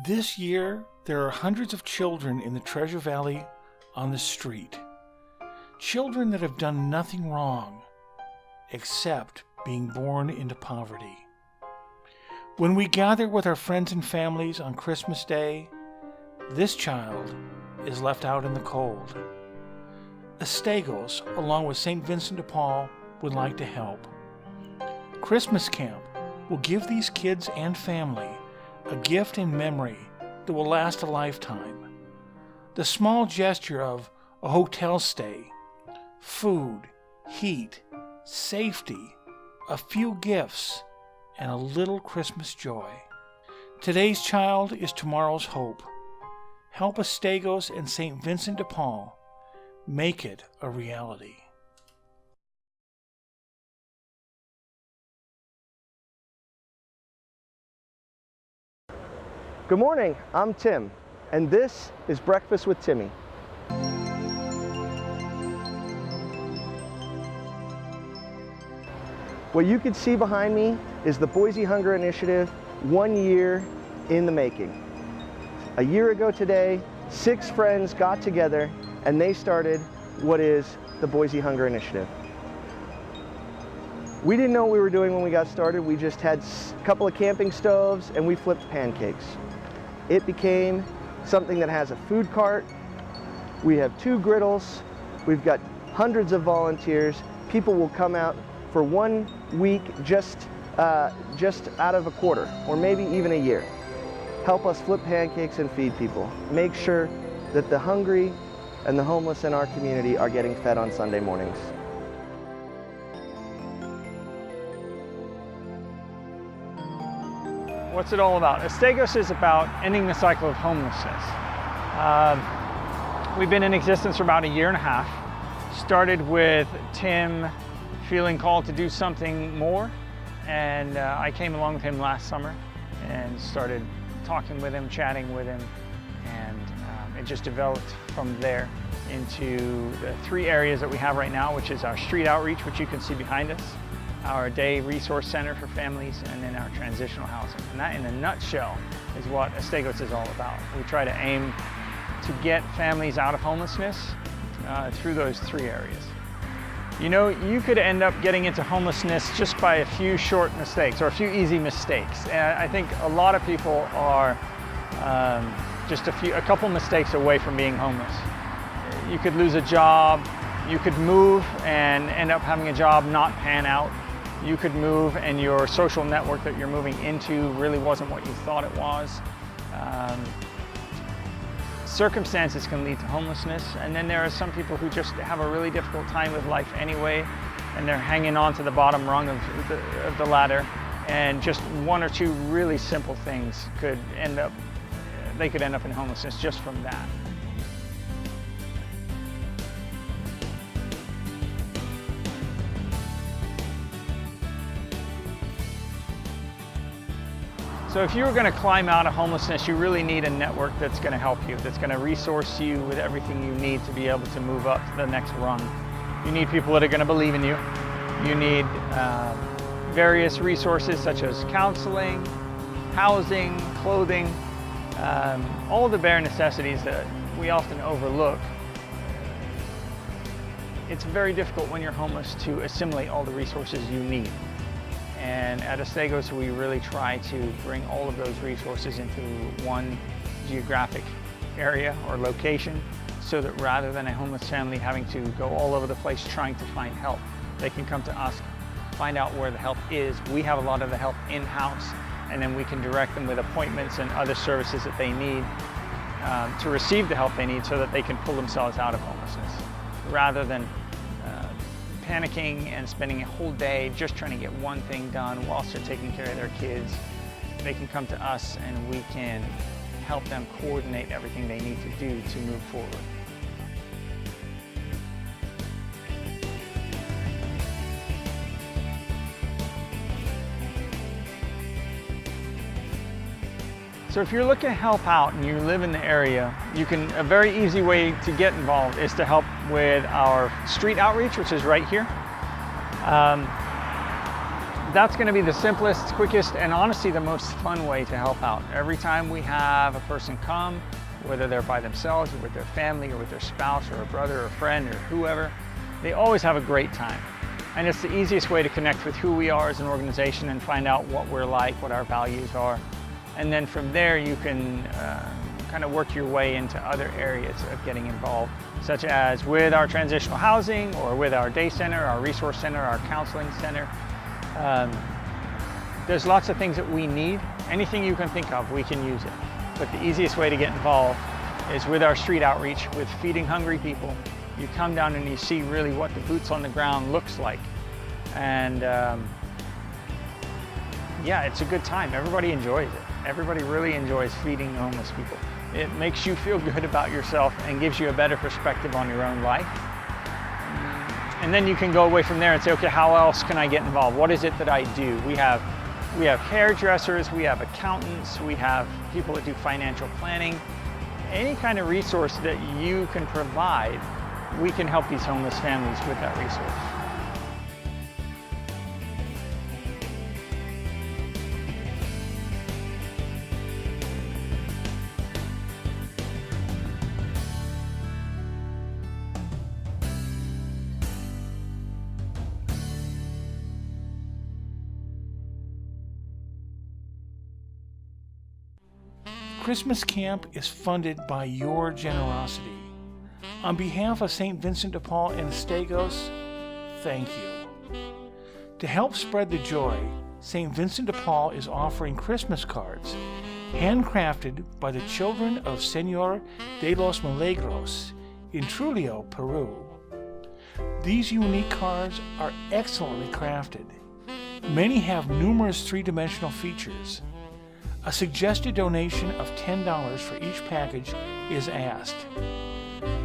This year, there are hundreds of children in the Treasure Valley on the street. Children that have done nothing wrong except being born into poverty. When we gather with our friends and families on Christmas Day, this child is left out in the cold. Estagos, along with St. Vincent de Paul, would like to help. Christmas Camp will give these kids and family a gift in memory that will last a lifetime. The small gesture of a hotel stay, food, heat, safety, a few gifts, and a little Christmas joy. Today's child is tomorrow's hope. Help Estagos and St. Vincent de Paul make it a reality. Good morning, I'm Tim, and this is Breakfast with Timmy. What you can see behind me is the Boise Hunger Initiative, 1 year in the making. A year ago today, 6 friends got together and they started what is the Boise Hunger Initiative. We didn't know what we were doing when we got started. We just had a couple of camping stoves and we flipped pancakes. It became something that has a food cart. We have 2 griddles. We've got hundreds of volunteers. People will come out for 1 week just out of a quarter, or maybe even a year. Help us flip pancakes and feed people. Make sure that the hungry and the homeless in our community are getting fed on Sunday mornings. What's it all about? Estagos is about ending the cycle of homelessness. We've been in existence for about a year and a half. Started with Tim feeling called to do something more, and I came along with him last summer and started talking with him, chatting with him, and it just developed from there into the 3 areas that we have right now, which is our street outreach, which you can see behind us, our day resource center for families, and then our transitional housing. And that, in a nutshell, is what Estagos is all about. We try to aim to get families out of homelessness through those 3 areas. You know, you could end up getting into homelessness just by a few short mistakes or a few easy mistakes. And I think a lot of people are just a couple mistakes away from being homeless. You could lose a job, you could move and end up having a job not pan out. You could move and your social network that you're moving into really wasn't what you thought it was. Circumstances can lead to homelessness, and then there are some people who just have a really difficult time with life anyway, and they're hanging on to the bottom rung of the ladder, and just 1 or 2 really simple things could end up in homelessness just from that. So if you were going to climb out of homelessness, you really need a network that's going to help you, that's going to resource you with everything you need to be able to move up to the next rung. You need people that are going to believe in you. You need various resources such as counseling, housing, clothing, all the bare necessities that we often overlook. It's very difficult when you're homeless to assimilate all the resources you need. And at Estagos, we really try to bring all of those resources into one geographic area or location, so that rather than a homeless family having to go all over the place trying to find help, they can come to us, find out where the help is. We have a lot of the help in-house, and then we can direct them with appointments and other services that they need to receive the help they need so that they can pull themselves out of homelessness, rather than panicking and spending a whole day just trying to get one thing done whilst they're taking care of their kids. They can come to us and we can help them coordinate everything they need to do to move forward. So if you're looking to help out and you live in the area, a very easy way to get involved is to help with our street outreach, which is right here. that's going to be the simplest, quickest, and honestly the most fun way to help out. Every time we have a person come, whether they're by themselves or with their family or with their spouse or a brother or a friend or whoever, they always have a great time. And it's the easiest way to connect with who we are as an organization and find out what we're like, what our values are. And then from there you can kind of work your way into other areas of getting involved, such as with our transitional housing or with our day center, our resource center, our counseling center. There's lots of things that we need. Anything you can think of, we can use it. But the easiest way to get involved is with our street outreach, with feeding hungry people. You come down and you see really what the boots on the ground looks like. And yeah, it's a good time. Everybody enjoys it. Everybody really enjoys feeding homeless people. It makes you feel good about yourself and gives you a better perspective on your own life. And then you can go away from there and say, okay, how else can I get involved? What is it that I do? We have hairdressers, we have accountants, we have people that do financial planning. Any kind of resource that you can provide, we can help these homeless families with that resource. Christmas Camp is funded by your generosity. On behalf of St. Vincent de Paul and Stagos, thank you. To help spread the joy, St. Vincent de Paul is offering Christmas cards, handcrafted by the children of Señor de los Milagros in Trujillo, Peru. These unique cards are excellently crafted. Many have numerous three-dimensional features. A suggested donation of $10 for each package is asked.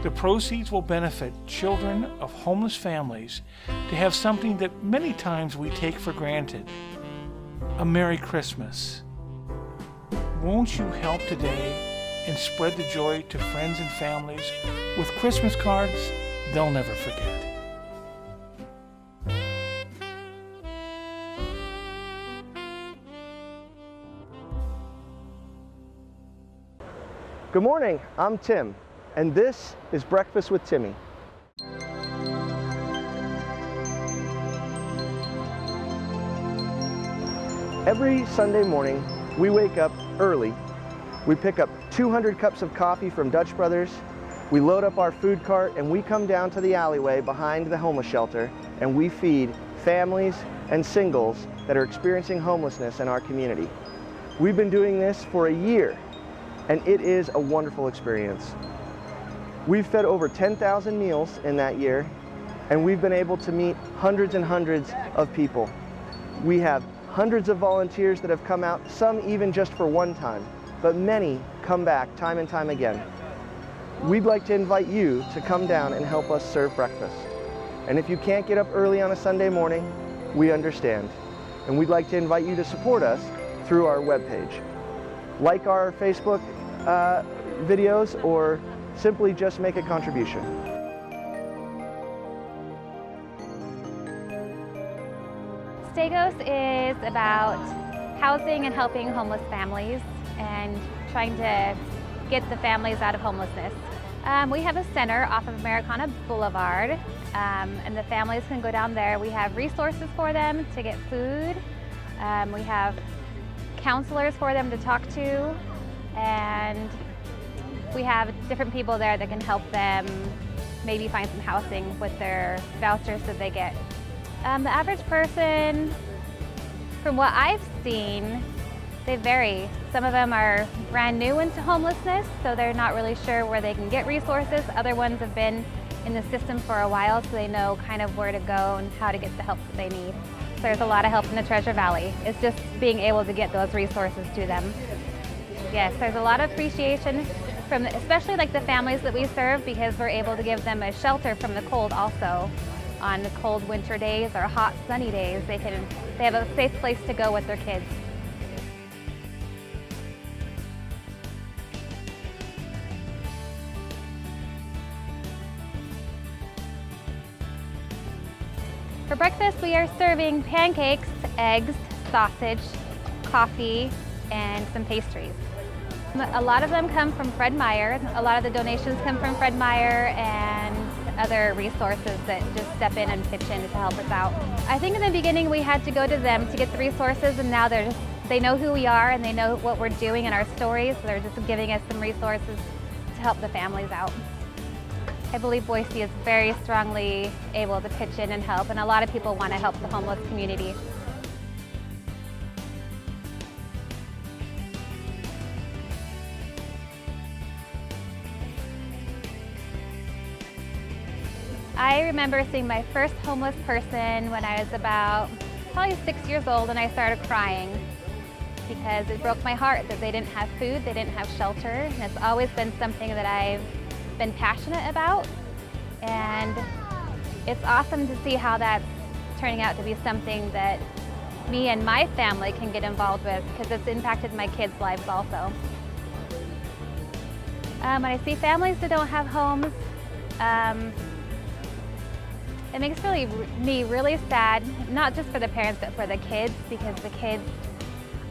The proceeds will benefit children of homeless families to have something that many times we take for granted. A Merry Christmas. Won't you help today and spread the joy to friends and families with Christmas cards they'll never forget? Good morning, I'm Tim, and this is Breakfast with Timmy. Every Sunday morning, we wake up early. We pick up 200 cups of coffee from Dutch Brothers. We load up our food cart and we come down to the alleyway behind the homeless shelter and we feed families and singles that are experiencing homelessness in our community. We've been doing this for a year, and it is a wonderful experience. We've fed over 10,000 meals in that year, and we've been able to meet hundreds and hundreds of people. We have hundreds of volunteers that have come out, some even just for one time, but many come back time and time again. We'd like to invite you to come down and help us serve breakfast. And if you can't get up early on a Sunday morning, we understand. And we'd like to invite you to support us through our webpage. Like our Facebook videos, or simply just make a contribution. Stagos is about housing and helping homeless families and trying to get the families out of homelessness. We have a center off of Americana Boulevard, and the families can go down there. We have resources for them to get food. We have counselors for them to talk to, and we have different people there that can help them maybe find some housing with their vouchers that they get. The average person, from what I've seen, they vary. Some of them are brand new into homelessness, so they're not really sure where they can get resources. Other ones have been in the system for a while, so they know kind of where to go and how to get the help that they need. So there's a lot of help in the Treasure Valley. It's just being able to get those resources to them. Yes, there's a lot of appreciation from especially like the families that we serve, because we're able to give them a shelter from the cold also. On the cold winter days or hot sunny days, they have a safe place to go with their kids. For breakfast, we are serving pancakes, eggs, sausage, coffee, and some pastries. A lot of them come from Fred Meyer. A lot of the donations come from Fred Meyer and other resources that just step in and pitch in to help us out. I think in the beginning we had to go to them to get the resources, and now they know who we are and they know what we're doing in our stories, so they're just giving us some resources to help the families out. I believe Boise is very strongly able to pitch in and help, and a lot of people want to help the homeless community. I remember seeing my first homeless person when I was about probably 6 years old, and I started crying because it broke my heart that they didn't have food, they didn't have shelter, and it's always been something that I've been passionate about, and it's awesome to see how that's turning out to be something that me and my family can get involved with, because it's impacted my kids' lives also. When I see families that don't have homes, it makes me really sad, not just for the parents, but for the kids, because the kids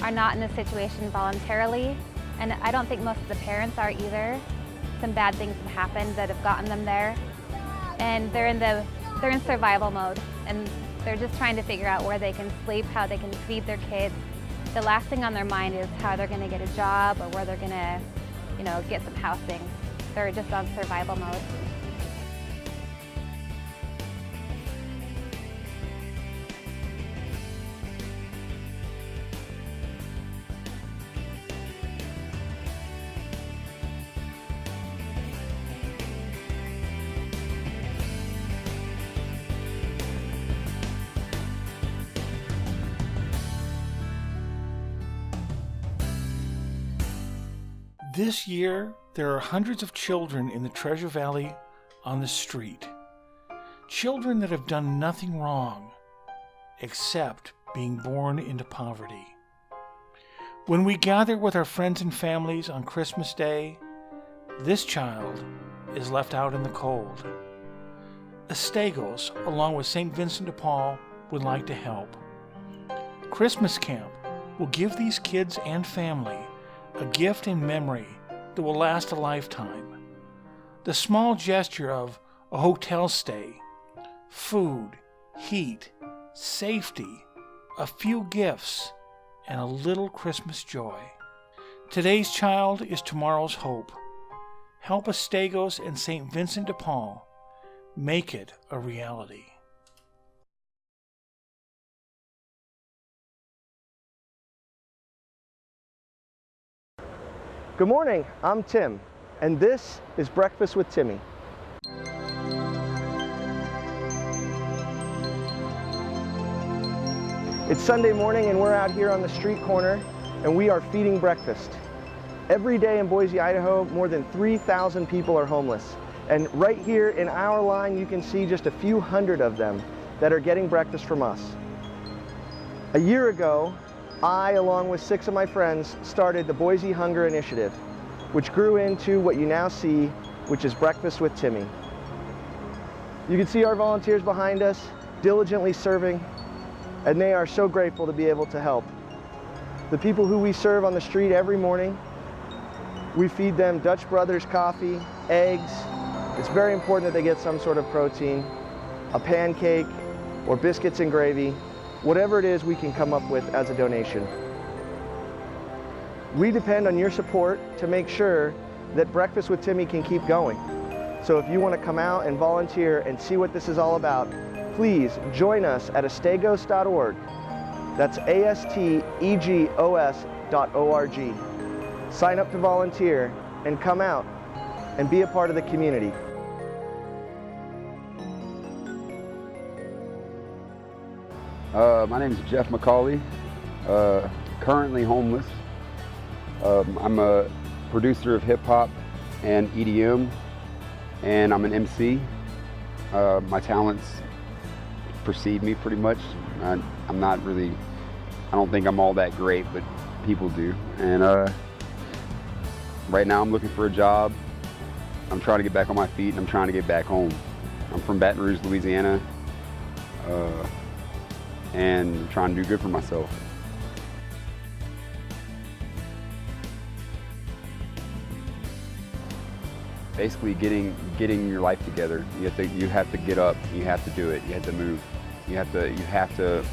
are not in this situation voluntarily, and I don't think most of the parents are either. Some bad things have happened that have gotten them there, and they're in survival mode, and they're just trying to figure out where they can sleep, how they can feed their kids. The last thing on their mind is how they're going to get a job or where they're going to, get some housing. They're just on survival mode. This year, there are hundreds of children in the Treasure Valley on the street. Children that have done nothing wrong except being born into poverty. When we gather with our friends and families on Christmas Day, this child is left out in the cold. Estegos, along with St. Vincent de Paul, would like to help. Christmas Camp will give these kids and family a gift in memory that will last a lifetime. The small gesture of a hotel stay, food, heat, safety, a few gifts, and a little Christmas joy. Today's child is tomorrow's hope. Help Estegos and St. Vincent de Paul make it a reality. Good morning, I'm Tim, and this is Breakfast with Timmy. It's Sunday morning and we're out here on the street corner and we are feeding breakfast. Every day in Boise, Idaho, more than 3,000 people are homeless. And right here in our line, you can see just a few hundred of them that are getting breakfast from us. A year ago, I, along with 6 of my friends, started the Boise Hunger Initiative, which grew into what you now see, which is Breakfast with Timmy. You can see our volunteers behind us, diligently serving, and they are so grateful to be able to help. The people who we serve on the street every morning, we feed them Dutch Brothers coffee, eggs. It's very important that they get some sort of protein, a pancake, or biscuits and gravy. Whatever it is we can come up with as a donation. We depend on your support to make sure that Breakfast with Timmy can keep going. So if you want to come out and volunteer and see what this is all about, please join us at estegos.org. That's ASTEGOS.org. Sign up to volunteer and come out and be a part of the community. My name is Jeff McCauley, currently homeless. I'm a producer of hip hop and EDM, and I'm an MC. My talents precede me pretty much. I don't think I'm all that great, but people do. And right now I'm looking for a job. I'm trying to get back on my feet and I'm trying to get back home. I'm from Baton Rouge, Louisiana. and trying to do good for myself. Basically getting your life together. You have to get up, you have to do it, you have to move. You have to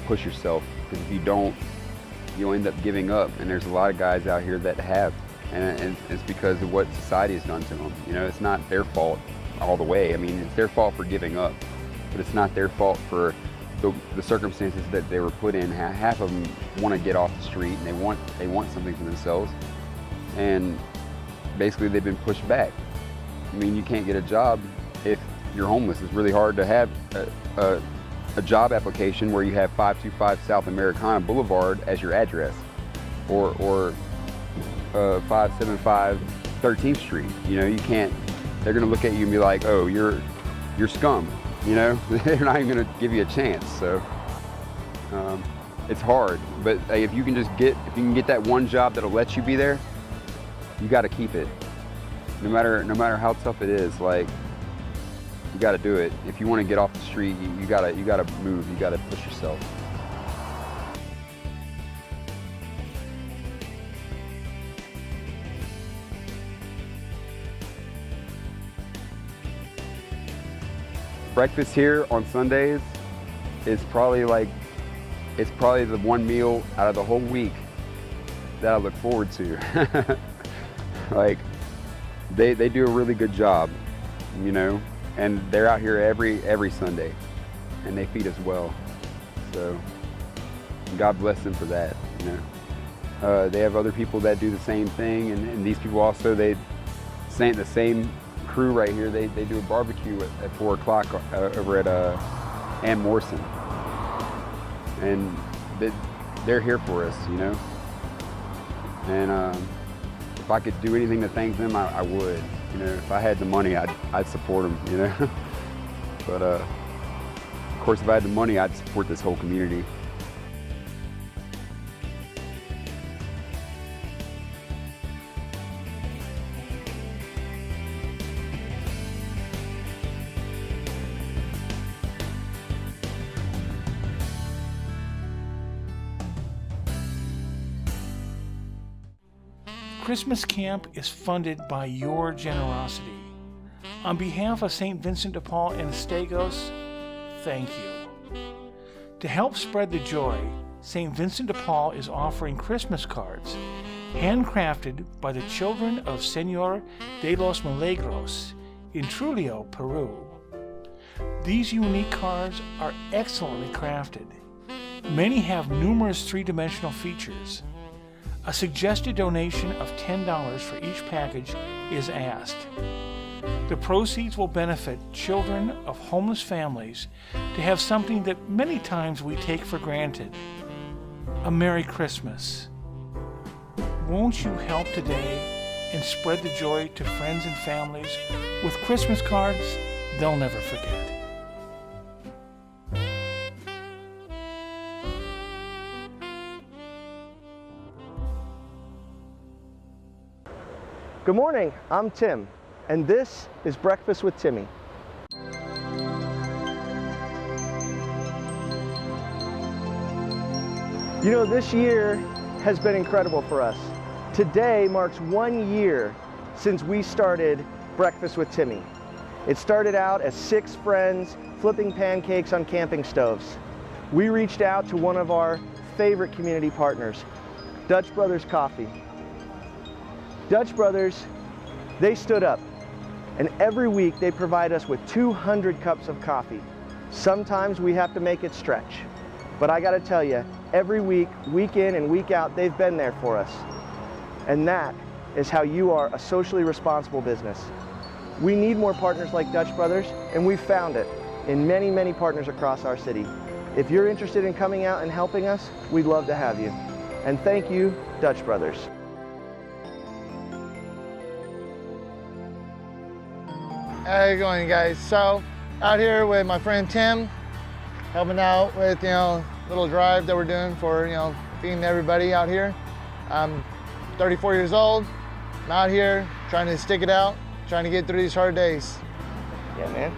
push yourself, because if you don't, you'll end up giving up. And there's a lot of guys out here that have, and it's because of what society has done to them. You know, it's not their fault all the way. I mean, it's their fault for giving up, but it's not their fault for the circumstances that they were put in. Half of them want to get off the street, and they want something for themselves, and basically they've been pushed back. I mean, you can't get a job if you're homeless. It's really hard to have a job application where you have 525 South Americana Boulevard as your address, or 575 13th Street. You know, you can't. They're gonna look at you and be like, "Oh, you're scum." You know, they're not even gonna give you a chance. So it's hard. But if you can get that one job that'll let you be there, you got to keep it. No matter how tough it is, like, you got to do it. If you want to get off the street, you gotta move. You gotta push yourself. Breakfast here on Sundays is probably the one meal out of the whole week that I look forward to. Like, they do a really good job, you know, and they're out here every Sunday, and they feed us well. So God bless them for that, you know. They have other people that do the same thing, and these people also, the same crew right here, they do a barbecue at 4 o'clock over at Ann Morrison, and they're here for us, you know. And if I could do anything to thank them, I would. You know, if I had the money, I'd support them, you know. But of course, if I had the money, I'd support this whole community. Christmas Camp is funded by your generosity. On behalf of St. Vincent de Paul and Stagos, thank you. To help spread the joy, St. Vincent de Paul is offering Christmas cards, handcrafted by the children of Señor de los Milagros in Trujillo, Peru. These unique cards are excellently crafted. Many have numerous three-dimensional features. A suggested donation of $10 for each package is asked. The proceeds will benefit children of homeless families to have something that many times we take for granted: a Merry Christmas. Won't you help today and spread the joy to friends and families with Christmas cards they'll never forget? Good morning, I'm Tim, and this is Breakfast with Timmy. You know, this year has been incredible for us. Today marks 1 year since we started Breakfast with Timmy. It started out as 6 friends flipping pancakes on camping stoves. We reached out to one of our favorite community partners, Dutch Brothers Coffee. Dutch Brothers, they stood up, and every week they provide us with 200 cups of coffee. Sometimes we have to make it stretch, but I gotta tell you, every week, week in and week out, they've been there for us. And that is how you are a socially responsible business. We need more partners like Dutch Brothers, and we've found it in many, many partners across our city. If you're interested in coming out and helping us, we'd love to have you. And thank you, Dutch Brothers. How you going, guys? So, out here with my friend Tim, helping out with, little drive that we're doing for, feeding everybody out here. I'm 34 years old. I'm out here trying to stick it out, trying to get through these hard days. Yeah, man.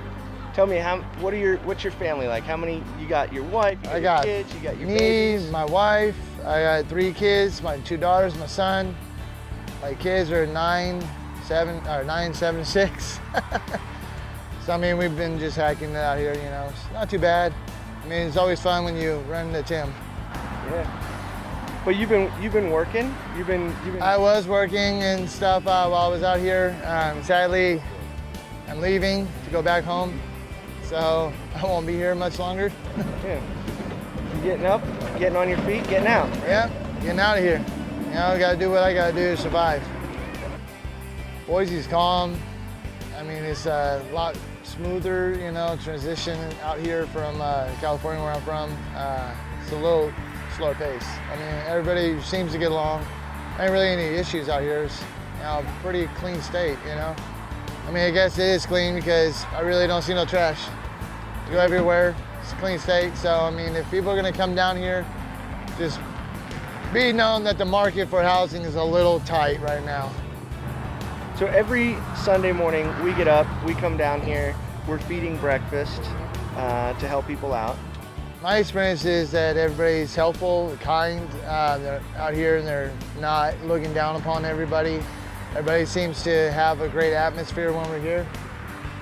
Tell me, what's your family like? How many, you got your wife, you got your got kids, you got your me, babies? my wife, I got 3 kids, my 2 daughters, my son. My kids are 9, 7, 6. So I mean, we've been just hacking it out here, you know. It's not too bad. I mean, it's always fun when you run into Tim. Yeah. But you've been working? You've been. I was working and stuff while I was out here. Sadly, I'm leaving to go back home, so I won't be here much longer. Yeah. You getting up, getting on your feet, getting out. Yeah, getting out of here. You know, gotta do what I gotta do to survive. Boise's calm. I mean, it's a lot smoother, you know, transition out here from California, where I'm from. It's a little slower pace. I mean, everybody seems to get along. There ain't really any issues out here. It's, you know, a pretty clean state, you know. I mean, I guess it is clean because I really don't see no trash. You go everywhere, it's a clean state. So, I mean, if people are gonna come down here, just be known that the market for housing is a little tight right now. So every Sunday morning, we get up, we come down here, we're feeding breakfast to help people out. My experience is that everybody's helpful, kind. They're out here and they're not looking down upon everybody. Everybody seems to have a great atmosphere when we're here.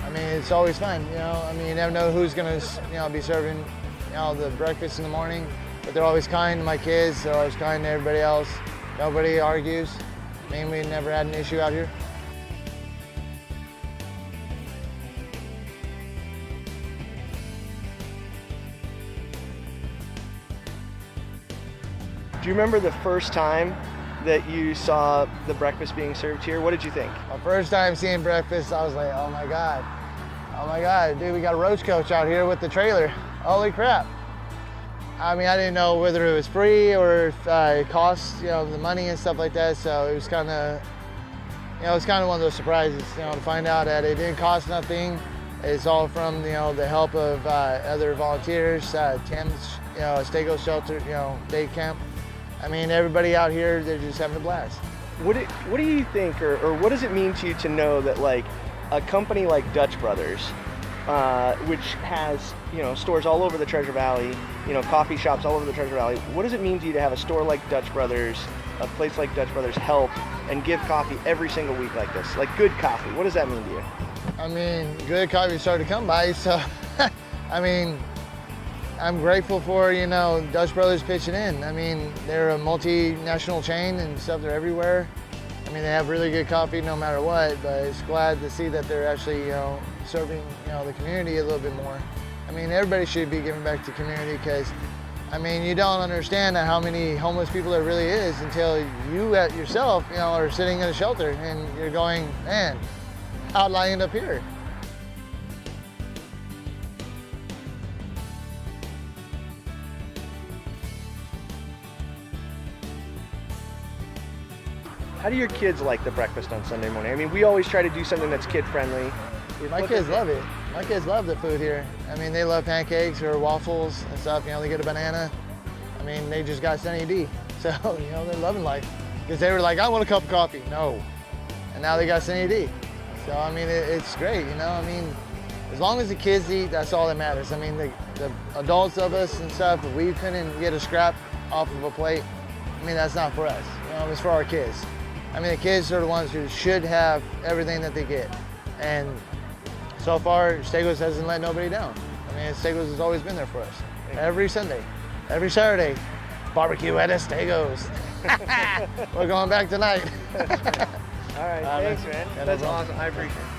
I mean, it's always fun, you know. I mean, you never know who's gonna, you know, be serving, you know, the breakfast in the morning. But they're always kind to my kids. They're always kind to everybody else. Nobody argues. I mean, we never had an issue out here. Do you remember the first time that you saw the breakfast being served here? What did you think? My first time seeing breakfast, I was like, oh my God, dude, we got a roach coach out here with the trailer. Holy crap. I mean, I didn't know whether it was free or if it cost, you know, the money and stuff like that. So it was kind of, you know, it's kind of one of those surprises, you know, to find out that it didn't cost nothing. It's all from, you know, the help of other volunteers, Tim's, you know, Stegos Shelter, you know, day camp. I mean, everybody out here, they're just having a blast. What do you think, or what does it mean to you to know that, like, a company like Dutch Brothers, which has, you know, stores all over the Treasure Valley, you know, coffee shops all over the Treasure Valley, what does it mean to you to have a store like Dutch Brothers, a place like Dutch Brothers help and give coffee every single week like this? Like, good coffee, what does that mean to you? I mean, good coffee is hard to come by, so, I mean, I'm grateful for, you know, Dutch Brothers pitching in. I mean, they're a multinational chain and stuff, they're everywhere. I mean, they have really good coffee no matter what, but it's glad to see that they're actually, you know, serving, you know, the community a little bit more. I mean, everybody should be giving back to the community because, I mean, you don't understand how many homeless people there really is until you yourself, you know, are sitting in a shelter and you're going, man, how'd I end up here? How do your kids like the breakfast on Sunday morning? I mean, we always try to do something that's kid-friendly. My kids love it. My kids love the food here. I mean, they love pancakes or waffles and stuff. You know, they get a banana. I mean, they just got Sunny D. So, you know, they're loving life. Because they were like, I want a cup of coffee. No. And now they got Sunny D. So, I mean, it's great, you know. I mean, as long as the kids eat, that's all that matters. I mean, the adults of us and stuff, if we couldn't get a scrap off of a plate, I mean, that's not for us. You know, it's for our kids. I mean, the kids are the ones who should have everything that they get. And so far, Stegos hasn't let nobody down. I mean, Stegos has always been there for us. Every Sunday, every Saturday, barbecue at a Stegos. We're going back tonight. All right, thanks, man. That's awesome. I appreciate it.